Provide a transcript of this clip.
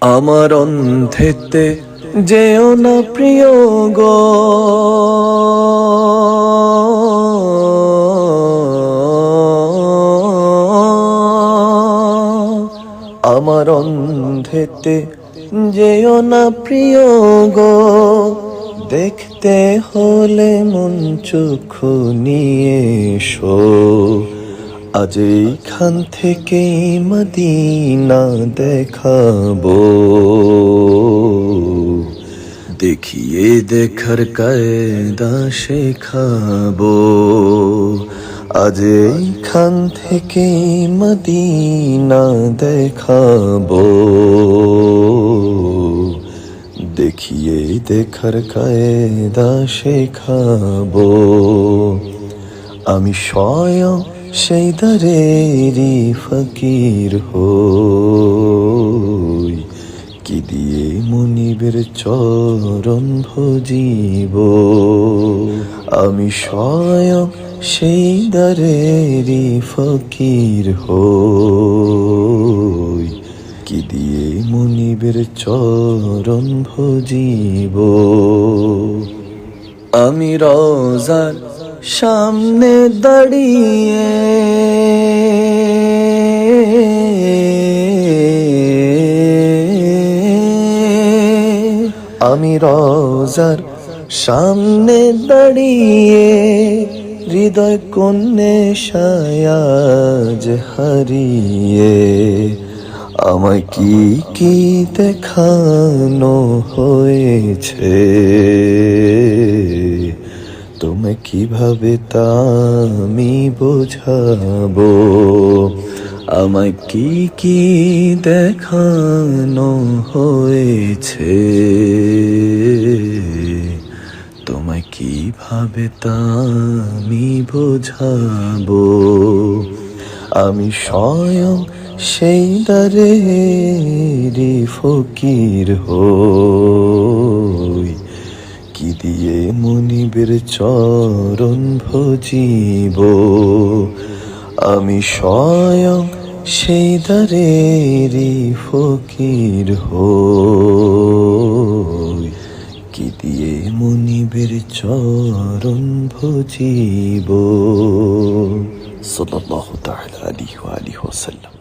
আমার অন্ধেতে যেও না প্রিয় গো, আমার অন্ধেতে যেও না প্রিয় গো, দেখতে হলে মন চক্ষু নিয়ে এসো। আজ এইখান থেকেই মদিনা দেখাবো, দেখিয়ে দেখার কায়দা শেখাবো। আজ এইখান থেকেই মদিনা দেখাবো, দেখিয়ে দেখার কায়দা শেখাবো। আমি স্বয়ং সেই দারেরই ফকির হই, কি দিয়ে মুনিবের চরণ ভজিব। আমি স্বয়ং সেই দারেরই ফকির হই, কি দিয়ে মুনিবের চরণ ভজিব। আমি রওজার সামনে দাঁড়িয়ে আমি রওজার সামনে দাঁড়িয়ে হৃদয় কোণে সায়াজ হারিয়ে আমায় কি কি দেখানো হয়েছে, তোমায় কিভাবে তা আমি বোঝাবো। আমায় কি কি দেখানো হয়েছে, তোমায় কিভাবে তা আমি বোঝাবো। আমি স্বয়ং সেই দারেরই ফকির হই, কি দিয়ে মুনিবের চরণ ভজিব। আমি স্বয়ং সেই দারেরই ফকির হই, কি দিয়ে মুনিবের চরণ ভজিব। সাল্লাল্লাহু তাআলা আলাইহি ওয়া আলিহি ওয়াসাল্লাম।